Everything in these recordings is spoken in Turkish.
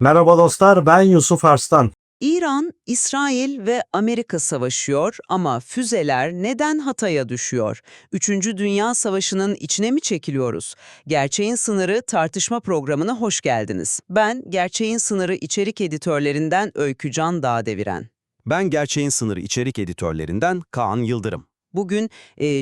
Merhaba dostlar, ben Yusuf Arslan. İran, İsrail ve Amerika savaşıyor ama füzeler neden Hatay'a düşüyor? Üçüncü Dünya Savaşı'nın içine mi çekiliyoruz? Gerçeğin Sınırı tartışma programına hoş geldiniz. Ben Gerçeğin Sınırı içerik editörlerinden Öykü Can Dağdeviren. Ben Gerçeğin Sınırı içerik editörlerinden Kaan Yıldırım. Bugün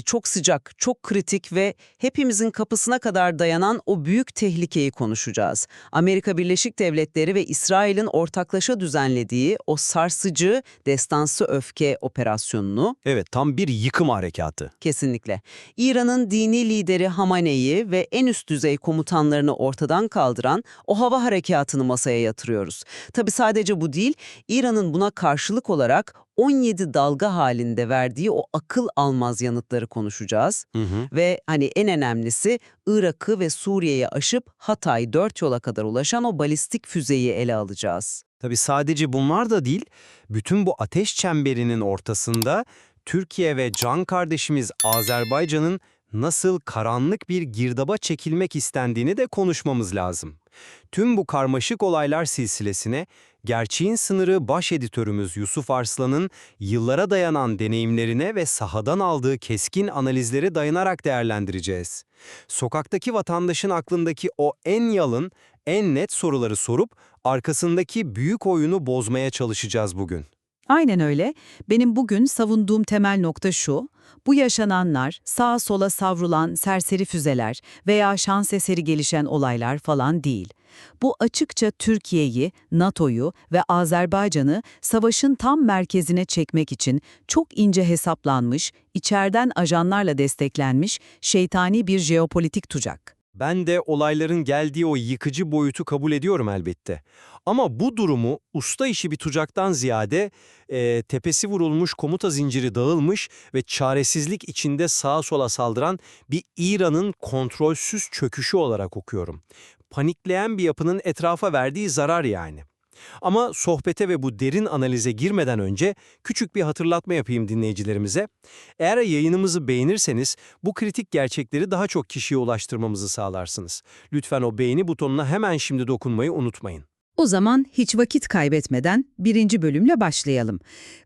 çok sıcak, çok kritik ve hepimizin kapısına kadar dayanan o büyük tehlikeyi konuşacağız. Amerika Birleşik Devletleri ve İsrail'in ortaklaşa düzenlediği o sarsıcı destansı öfke operasyonunu Evet, tam bir yıkım harekatı. kesinlikle. İran'ın dini lideri Hamane'yi ve en üst düzey komutanlarını ortadan kaldıran o hava harekatını masaya yatırıyoruz. Tabii sadece bu değil, İran'ın buna karşılık olarak 17 dalga halinde verdiği o akıl almaz yanıtları konuşacağız. Hı hı. Ve hani en önemlisi Irak'ı ve Suriye'yi aşıp Hatay 4 yola kadar ulaşan o balistik füzeyi ele alacağız. Tabii sadece bunlar da değil, bütün bu ateş çemberinin ortasında Türkiye ve can kardeşimiz Azerbaycan'ın nasıl karanlık bir girdaba çekilmek istendiğini de konuşmamız lazım. Tüm bu karmaşık olaylar silsilesine Gerçeğin Sınırı baş editörümüz Yusuf Arslan'ın yıllara dayanan deneyimlerine ve sahadan aldığı keskin analizlere dayanarak değerlendireceğiz. Sokaktaki vatandaşın aklındaki o en yalın, en net soruları sorup arkasındaki büyük oyunu bozmaya çalışacağız bugün. Aynen öyle. Benim bugün savunduğum temel nokta şu: bu yaşananlar sağa sola savrulan serseri füzeler veya şans eseri gelişen olaylar falan değil. Bu açıkça Türkiye'yi, NATO'yu ve Azerbaycan'ı savaşın tam merkezine çekmek için çok ince hesaplanmış, içeriden ajanlarla desteklenmiş şeytani bir jeopolitik tuzak. Ben de olayların geldiği o yıkıcı boyutu kabul ediyorum elbette. Ama bu durumu usta işi bir tuzaktan ziyade tepesi vurulmuş, komuta zinciri dağılmış ve çaresizlik içinde sağa sola saldıran bir İran'ın kontrolsüz çöküşü olarak okuyorum. Panikleyen bir yapının etrafa verdiği zarar yani. Ama sohbete ve bu derin analize girmeden önce küçük bir hatırlatma yapayım dinleyicilerimize. Eğer yayınımızı beğenirseniz bu kritik gerçekleri daha çok kişiye ulaştırmamızı sağlarsınız. Lütfen o beğeni butonuna hemen şimdi dokunmayı unutmayın. O zaman hiç vakit kaybetmeden birinci bölümle başlayalım.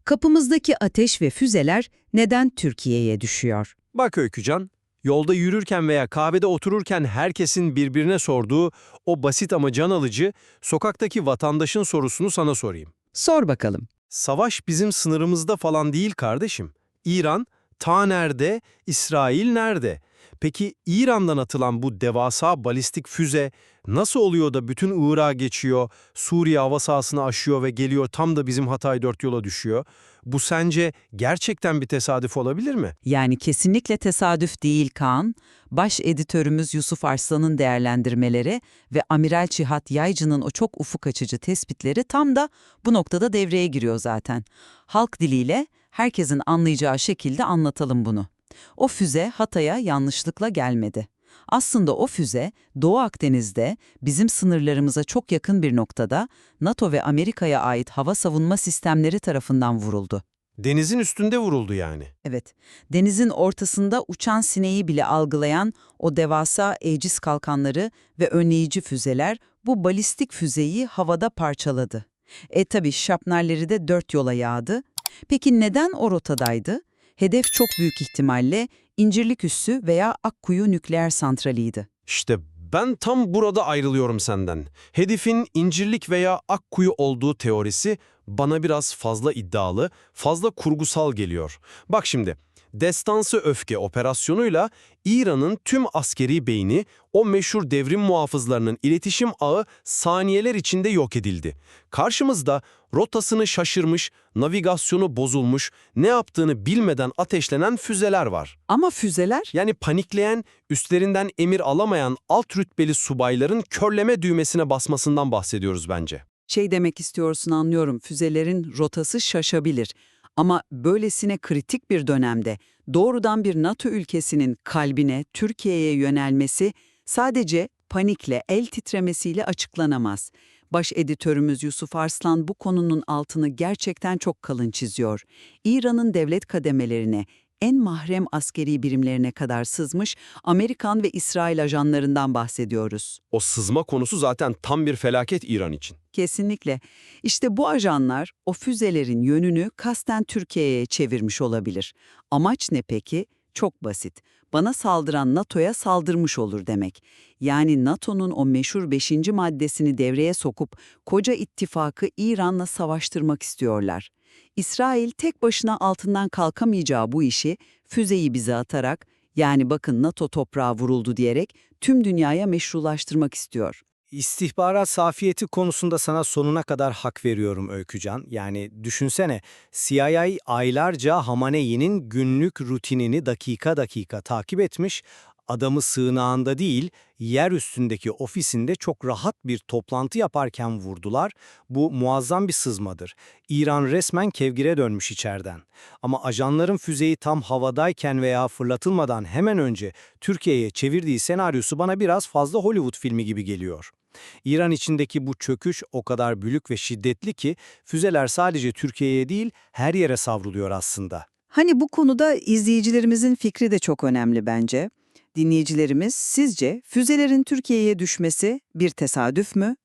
Kapımızdaki ateş ve füzeler neden Türkiye'ye düşüyor? Bak Öykücan, yolda yürürken veya kahvede otururken herkesin birbirine sorduğu o basit ama can alıcı sokaktaki vatandaşın sorusunu sana sorayım. Sor bakalım. Savaş bizim sınırımızda falan değil kardeşim. İran ta nerede, İsrail nerede? Peki İran'dan atılan bu devasa balistik füze nasıl oluyor da bütün Irak'a geçiyor, Suriye hava sahasını aşıyor ve geliyor tam da bizim Hatay 4 yola düşüyor? Bu sence gerçekten bir tesadüf olabilir mi? Yani kesinlikle tesadüf değil Kaan. Baş editörümüz Yusuf Arslan'ın değerlendirmeleri ve Amiral Cihat Yaycı'nın o çok ufuk açıcı tespitleri tam da bu noktada devreye giriyor zaten. Halk diliyle herkesin anlayacağı şekilde anlatalım bunu. O füze Hatay'a yanlışlıkla gelmedi. Aslında o füze Doğu Akdeniz'de bizim sınırlarımıza çok yakın bir noktada NATO ve Amerika'ya ait hava savunma sistemleri tarafından vuruldu. Denizin üstünde vuruldu yani. Evet, denizin ortasında uçan sineği bile algılayan o devasa Aegis kalkanları ve önleyici füzeler bu balistik füzeyi havada parçaladı. Tabii şapnelleri de 4 yola yağdı. Peki neden o rotadaydı? Hedef çok büyük ihtimalle İncirliküssü veya Akkuyu nükleer santraliydi. İşte ben tam burada ayrılıyorum senden. Hedefin İncirlik veya Akkuyu olduğu teorisi bana biraz fazla iddialı, fazla kurgusal geliyor. Bak şimdi, destansı öfke operasyonuyla İran'ın tüm askeri beyni, o meşhur devrim muhafızlarının iletişim ağı saniyeler içinde yok edildi. Karşımızda rotasını şaşırmış, navigasyonu bozulmuş, ne yaptığını bilmeden ateşlenen füzeler var. Ama füzeler? Yani panikleyen, üstlerinden emir alamayan alt rütbeli subayların körleme düğmesine basmasından bahsediyoruz bence. Demek istiyorsun, anlıyorum, füzelerin rotası şaşabilir. Ama böylesine kritik bir dönemde doğrudan bir NATO ülkesinin kalbine, Türkiye'ye yönelmesi sadece panikle, el titremesiyle açıklanamaz. Baş editörümüz Yusuf Arslan bu konunun altını gerçekten çok kalın çiziyor. İran'ın devlet kademelerine, en mahrem askeri birimlerine kadar sızmış Amerikan ve İsrail ajanlarından bahsediyoruz. O sızma konusu zaten tam bir felaket İran için. Kesinlikle. İşte bu ajanlar o füzelerin yönünü kasten Türkiye'ye çevirmiş olabilir. Amaç ne peki? Çok basit. Bana saldıran NATO'ya saldırmış olur demek. Yani NATO'nun o meşhur 5. maddesini devreye sokup koca ittifakı İran'la savaştırmak istiyorlar. İsrail tek başına altından kalkamayacağı bu işi füzeyi bize atarak, yani bakın NATO toprağı vuruldu diyerek tüm dünyaya meşrulaştırmak istiyor. İstihbarat safiyeti konusunda sana sonuna kadar hak veriyorum Öykücan. Yani düşünsene, CIA aylarca Hamaneyi'nin günlük rutinini dakika dakika takip etmiş, adamı sığınağında değil, yer üstündeki ofisinde çok rahat bir toplantı yaparken vurdular. Bu muazzam bir sızmadır. İran resmen kevgire dönmüş içeriden. Ama ajanların füzeyi tam havadayken veya fırlatılmadan hemen önce Türkiye'ye çevirdiği senaryosu bana biraz fazla Hollywood filmi gibi geliyor. İran içindeki bu çöküş o kadar büyük ve şiddetli ki füzeler sadece Türkiye'ye değil her yere savruluyor aslında. Hani bu konuda izleyicilerimizin fikri de çok önemli bence. Dinleyicilerimiz sizce füzelerin Türkiye'ye düşmesi bir tesadüf mü?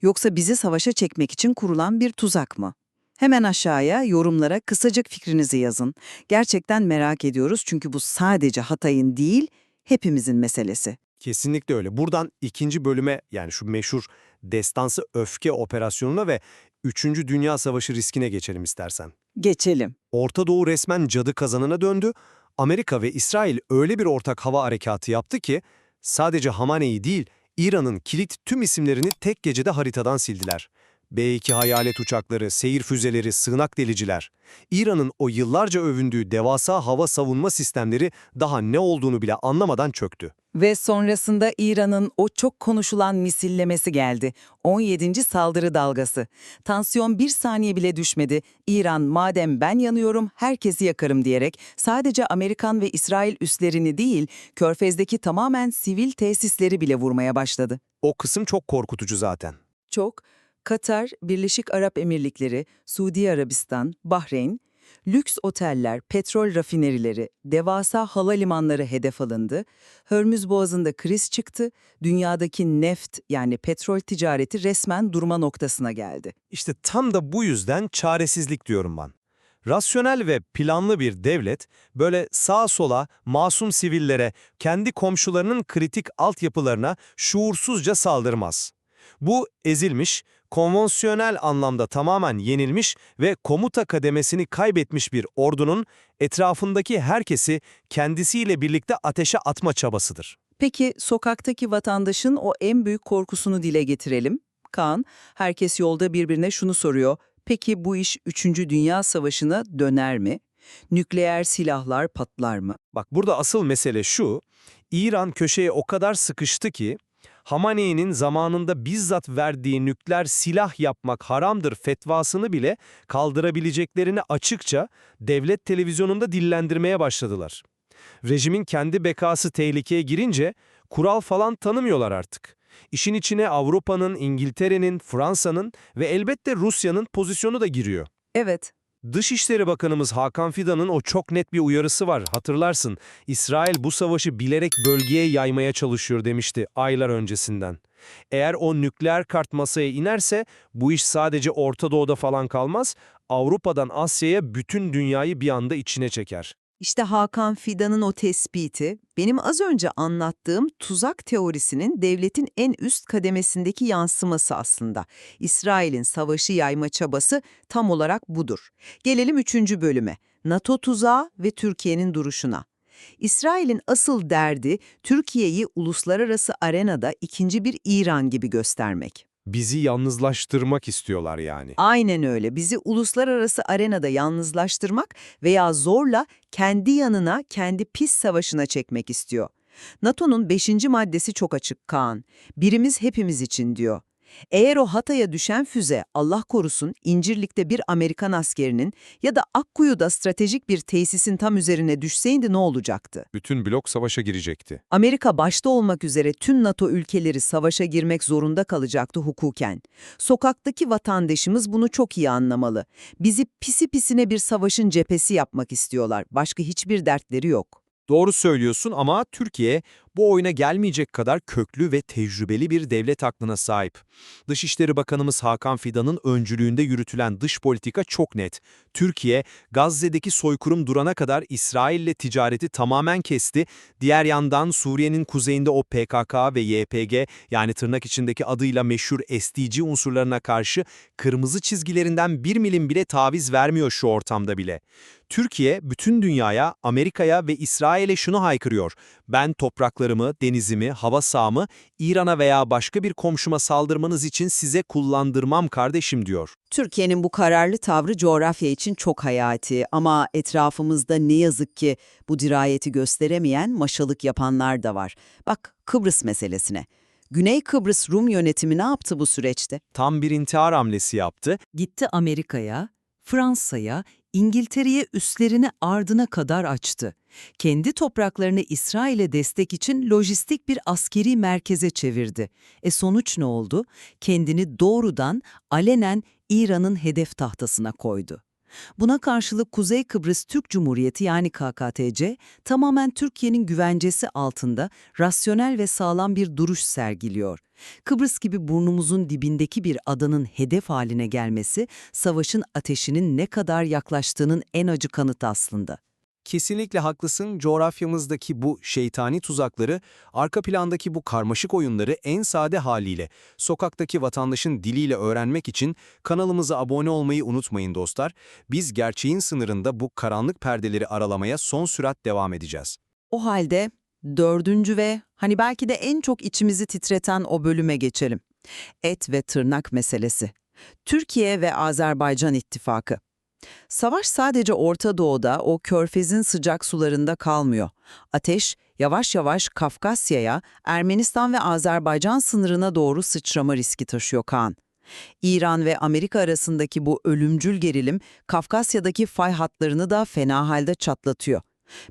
Yoksa bizi savaşa çekmek için kurulan bir tuzak mı? Hemen aşağıya yorumlara kısacık fikrinizi yazın. Gerçekten merak ediyoruz çünkü bu sadece Hatay'ın değil, hepimizin meselesi. Kesinlikle öyle. Buradan ikinci bölüme, yani şu meşhur destansı öfke operasyonuna ve 3. Dünya Savaşı riskine geçelim istersen. Geçelim. Orta Doğu resmen cadı kazanına döndü. Amerika ve İsrail öyle bir ortak hava harekatı yaptı ki sadece Hamane'yi değil, İran'ın kilit tüm isimlerini tek gecede haritadan sildiler. B-2 hayalet uçakları, seyir füzeleri, sığınak deliciler. İran'ın o yıllarca övündüğü devasa hava savunma sistemleri daha ne olduğunu bile anlamadan çöktü. Ve sonrasında İran'ın o çok konuşulan misillemesi geldi. 17. saldırı dalgası. Tansiyon bir saniye bile düşmedi. İran madem ben yanıyorum herkesi yakarım diyerek sadece Amerikan ve İsrail üslerini değil, Körfez'deki tamamen sivil tesisleri bile vurmaya başladı. O kısım çok korkutucu zaten. Çok, Katar, Birleşik Arap Emirlikleri, Suudi Arabistan, Bahreyn, lüks oteller, petrol rafinerileri, devasa havalimanları hedef alındı, Hörmüz Boğazı'nda kriz çıktı, dünyadaki neft yani petrol ticareti resmen durma noktasına geldi. İşte tam da bu yüzden çaresizlik diyorum ben. Rasyonel ve planlı bir devlet böyle sağa sola, masum sivillere, kendi komşularının kritik altyapılarına şuursuzca saldırmaz. Bu ezilmiş, konvansiyonel anlamda tamamen yenilmiş ve komuta kademesini kaybetmiş bir ordunun etrafındaki herkesi kendisiyle birlikte ateşe atma çabasıdır. Peki sokaktaki vatandaşın o en büyük korkusunu dile getirelim. Kaan, herkes yolda birbirine şunu soruyor. Peki bu iş 3. Dünya Savaşı'na döner mi? Nükleer silahlar patlar mı? Bak burada asıl mesele şu, İran köşeye o kadar sıkıştı ki, Hamaneyi'nin zamanında bizzat verdiği nükleer silah yapmak haramdır fetvasını bile kaldırabileceklerini açıkça devlet televizyonunda dillendirmeye başladılar. Rejimin kendi bekası tehlikeye girince kural falan tanımıyorlar artık. İşin içine Avrupa'nın, İngiltere'nin, Fransa'nın ve elbette Rusya'nın pozisyonu da giriyor. Evet. Dışişleri Bakanımız Hakan Fidan'ın o çok net bir uyarısı var, hatırlarsın. İsrail bu savaşı bilerek bölgeye yaymaya çalışıyor demişti aylar öncesinden. Eğer o nükleer kart masaya inerse bu iş sadece Orta Doğu'da falan kalmaz, Avrupa'dan Asya'ya bütün dünyayı bir anda içine çeker. İşte Hakan Fidan'ın o tespiti, benim az önce anlattığım tuzak teorisinin devletin en üst kademesindeki yansıması aslında. İsrail'in savaşı yayma çabası tam olarak budur. Gelelim 3. bölüme. NATO tuzağı ve Türkiye'nin duruşuna. İsrail'in asıl derdi Türkiye'yi uluslararası arenada ikinci bir İran gibi göstermek. Bizi yalnızlaştırmak istiyorlar yani. Aynen öyle. Bizi uluslararası arenada yalnızlaştırmak veya zorla kendi yanına, kendi pis savaşına çekmek istiyor. NATO'nun 5. maddesi çok açık Kaan. Birimiz hepimiz için diyor. Eğer o Hatay'a düşen füze, Allah korusun, İncirlik'te bir Amerikan askerinin ya da Akkuyu'da stratejik bir tesisin tam üzerine düşseydi ne olacaktı? Bütün blok savaşa girecekti. Amerika başta olmak üzere tüm NATO ülkeleri savaşa girmek zorunda kalacaktı hukuken. Sokaktaki vatandaşımız bunu çok iyi anlamalı. Bizi pisi pisine bir savaşın cephesi yapmak istiyorlar. Başka hiçbir dertleri yok. Doğru söylüyorsun ama Türkiye bu oyuna gelmeyecek kadar köklü ve tecrübeli bir devlet aklına sahip. Dışişleri Bakanımız Hakan Fidan'ın öncülüğünde yürütülen dış politika çok net. Türkiye, Gazze'deki soykırım durana kadar İsrail'le ticareti tamamen kesti. Diğer yandan Suriye'nin kuzeyinde o PKK ve YPG, yani tırnak içindeki adıyla meşhur SDG unsurlarına karşı kırmızı çizgilerinden bir milim bile taviz vermiyor şu ortamda bile. Türkiye, bütün dünyaya, Amerika'ya ve İsrail'e şunu haykırıyor: ben topraklarımı, denizimi, hava sahamı İran'a veya başka bir komşuma saldırmanız için size kullandırmam kardeşim diyor. Türkiye'nin bu kararlı tavrı coğrafya için çok hayati ama etrafımızda ne yazık ki bu dirayeti gösteremeyen, maşalık yapanlar da var. Bak Kıbrıs meselesine. Güney Kıbrıs Rum yönetimi ne yaptı bu süreçte? Tam bir intihar hamlesi yaptı. Gitti Amerika'ya, Fransa'ya, İngiltere'ye üslerini ardına kadar açtı. Kendi topraklarını İsrail'e destek için lojistik bir askeri merkeze çevirdi. Sonuç ne oldu? Kendini doğrudan, alenen İran'ın hedef tahtasına koydu. Buna karşılık Kuzey Kıbrıs Türk Cumhuriyeti yani KKTC tamamen Türkiye'nin güvencesi altında rasyonel ve sağlam bir duruş sergiliyor. Kıbrıs gibi burnumuzun dibindeki bir adanın hedef haline gelmesi, savaşın ateşinin ne kadar yaklaştığının en acı kanıtı aslında. Kesinlikle haklısın. Coğrafyamızdaki bu şeytani tuzakları, arka plandaki bu karmaşık oyunları en sade haliyle, sokaktaki vatandaşın diliyle öğrenmek için kanalımıza abone olmayı unutmayın dostlar. Biz gerçeğin sınırında bu karanlık perdeleri aralamaya son sürat devam edeceğiz. O halde 4. ve belki de en çok içimizi titreten o bölüme geçelim. Et ve tırnak meselesi. Türkiye ve Azerbaycan ittifakı. Savaş sadece Orta Doğu'da, o körfezin sıcak sularında kalmıyor. Ateş yavaş yavaş Kafkasya'ya, Ermenistan ve Azerbaycan sınırına doğru sıçrama riski taşıyor Kaan. İran ve Amerika arasındaki bu ölümcül gerilim, Kafkasya'daki fay hatlarını da fena halde çatlatıyor.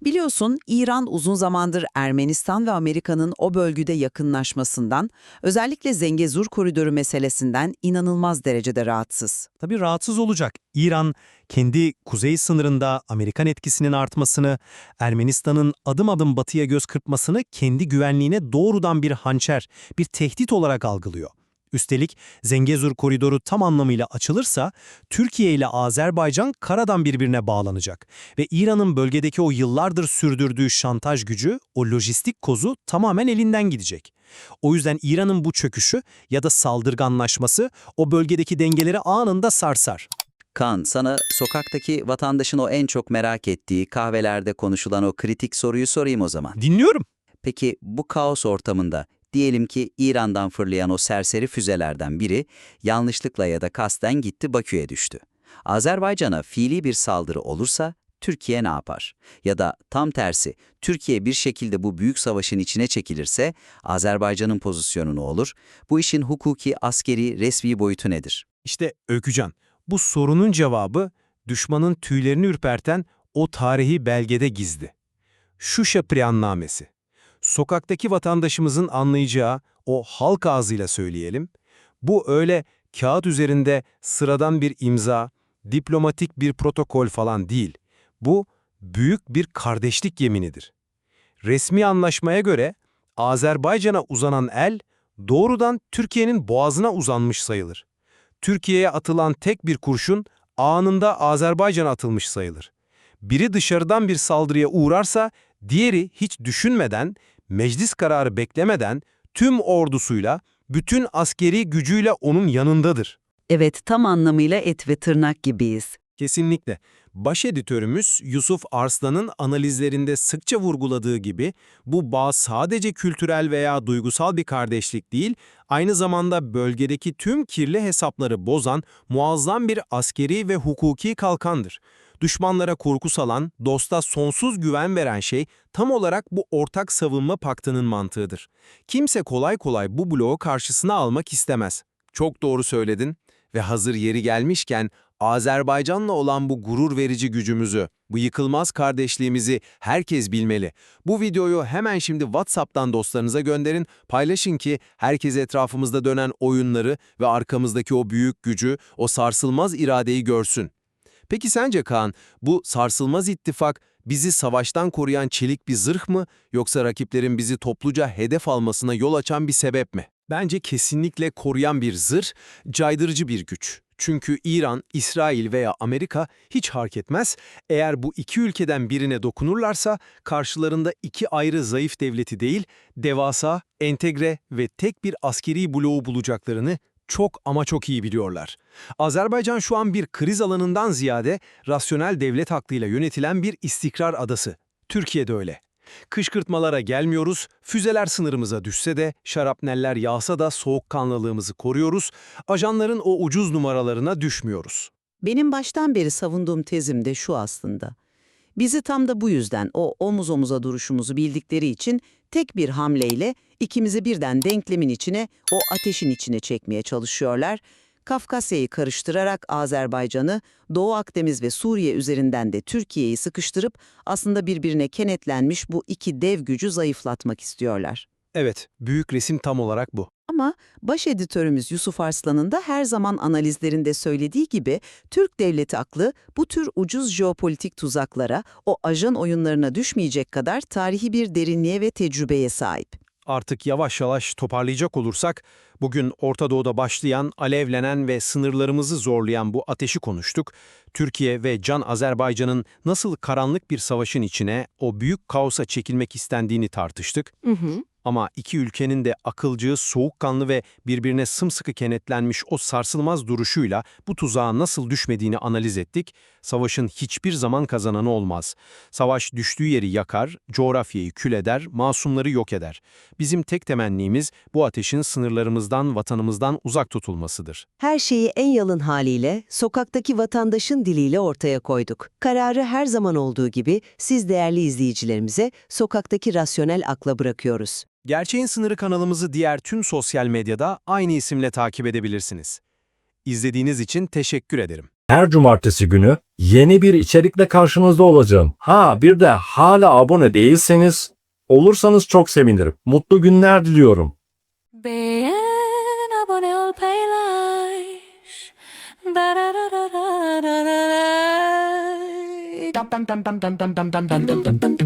Biliyorsun, İran uzun zamandır Ermenistan ve Amerika'nın o bölgede yakınlaşmasından, özellikle Zengezur koridoru meselesinden inanılmaz derecede rahatsız. Tabii rahatsız olacak. İran, kendi kuzey sınırında Amerikan etkisinin artmasını, Ermenistan'ın adım adım batıya göz kırpmasını kendi güvenliğine doğrudan bir hançer, bir tehdit olarak algılıyor. Üstelik Zengezur koridoru tam anlamıyla açılırsa, Türkiye ile Azerbaycan karadan birbirine bağlanacak ve İran'ın bölgedeki o yıllardır sürdürdüğü şantaj gücü, o lojistik kozu tamamen elinden gidecek. O yüzden İran'ın bu çöküşü ya da saldırganlaşması o bölgedeki dengeleri anında sarsar. Kaan, sana sokaktaki vatandaşın o en çok merak ettiği, kahvelerde konuşulan o kritik soruyu sorayım o zaman. Dinliyorum. Peki bu kaos ortamında, diyelim ki İran'dan fırlayan o serseri füzelerden biri yanlışlıkla ya da kasten gitti Bakü'ye düştü. Azerbaycan'a fiili bir saldırı olursa Türkiye ne yapar? Ya da tam tersi, Türkiye bir şekilde bu büyük savaşın içine çekilirse Azerbaycan'ın pozisyonu ne olur? Bu işin hukuki, askeri, resmi boyutu nedir? İşte Öykücan, bu sorunun cevabı düşmanın tüylerini ürperten o tarihi belgede gizli. Şuşa Priannamesi. Sokaktaki vatandaşımızın anlayacağı, o halk ağzıyla söyleyelim, bu öyle kağıt üzerinde sıradan bir imza, diplomatik bir protokol falan değil. Bu büyük bir kardeşlik yeminidir. Resmi anlaşmaya göre Azerbaycan'a uzanan el doğrudan Türkiye'nin boğazına uzanmış sayılır. Türkiye'ye atılan tek bir kurşun anında Azerbaycan'a atılmış sayılır. Biri dışarıdan bir saldırıya uğrarsa diğeri hiç düşünmeden, meclis kararı beklemeden tüm ordusuyla, bütün askeri gücüyle onun yanındadır. Evet, tam anlamıyla et ve tırnak gibiyiz. Kesinlikle. Baş editörümüz Yusuf Arslan'ın analizlerinde sıkça vurguladığı gibi bu bağ sadece kültürel veya duygusal bir kardeşlik değil, aynı zamanda bölgedeki tüm kirli hesapları bozan muazzam bir askeri ve hukuki kalkandır. Düşmanlara korku salan, dosta sonsuz güven veren şey tam olarak bu ortak savunma paktının mantığıdır. Kimse kolay kolay bu bloğu karşısına almak istemez. Çok doğru söyledin ve hazır yeri gelmişken Azerbaycan'la olan bu gurur verici gücümüzü, bu yıkılmaz kardeşliğimizi herkes bilmeli. Bu videoyu hemen şimdi WhatsApp'tan dostlarınıza gönderin, paylaşın ki herkes etrafımızda dönen oyunları ve arkamızdaki o büyük gücü, o sarsılmaz iradeyi görsün. Peki sence Kaan, bu sarsılmaz ittifak bizi savaştan koruyan çelik bir zırh mı, yoksa rakiplerin bizi topluca hedef almasına yol açan bir sebep mi? Bence kesinlikle koruyan bir zırh, caydırıcı bir güç. Çünkü İran, İsrail veya Amerika hiç fark etmez, eğer bu iki ülkeden birine dokunurlarsa karşılarında iki ayrı zayıf devleti değil, devasa, entegre ve tek bir askeri bloğu bulacaklarını çok ama çok iyi biliyorlar. Azerbaycan şu an bir kriz alanından ziyade rasyonel devlet aklıyla yönetilen bir istikrar adası. Türkiye de öyle. Kışkırtmalara gelmiyoruz, füzeler sınırımıza düşse de, şarapneller yağsa da soğukkanlılığımızı koruyoruz, ajanların o ucuz numaralarına düşmüyoruz. Benim baştan beri savunduğum tezim de şu aslında. Bizi tam da bu yüzden o omuz omuza duruşumuzu bildikleri için tek bir hamleyle ikimizi birden denklemin içine, o ateşin içine çekmeye çalışıyorlar. Kafkasya'yı karıştırarak Azerbaycan'ı, Doğu Akdeniz ve Suriye üzerinden de Türkiye'yi sıkıştırıp aslında birbirine kenetlenmiş bu iki dev gücü zayıflatmak istiyorlar. Evet, büyük resim tam olarak bu. Ama baş editörümüz Yusuf Arslan'ın da her zaman analizlerinde söylediği gibi Türk devleti aklı bu tür ucuz jeopolitik tuzaklara, o ajan oyunlarına düşmeyecek kadar tarihi bir derinliğe ve tecrübeye sahip. Artık yavaş yavaş toparlayacak olursak, bugün Orta Doğu'da başlayan, alevlenen ve sınırlarımızı zorlayan bu ateşi konuştuk. Türkiye ve Can Azerbaycan'ın nasıl karanlık bir savaşın içine, o büyük kaosa çekilmek istendiğini tartıştık. Ama iki ülkenin de akılcı, soğukkanlı ve birbirine sımsıkı kenetlenmiş o sarsılmaz duruşuyla bu tuzağa nasıl düşmediğini analiz ettik. Savaşın hiçbir zaman kazananı olmaz. Savaş düştüğü yeri yakar, coğrafyayı kül eder, masumları yok eder. Bizim tek temennimiz bu ateşin sınırlarımızdan, vatanımızdan uzak tutulmasıdır. Her şeyi en yalın haliyle, sokaktaki vatandaşın diliyle ortaya koyduk. Kararı her zaman olduğu gibi siz değerli izleyicilerimize sokaktaki rasyonel akla bırakıyoruz. Gerçeğin Sınırı kanalımızı diğer tüm sosyal medyada aynı isimle takip edebilirsiniz. İzlediğiniz için teşekkür ederim. Her cumartesi günü yeni bir içerikle karşınızda olacağım. Bir de hala abone değilseniz olursanız çok sevinirim. Mutlu günler diliyorum. Beğen, abone ol, paylaş. Da da da da da da da da.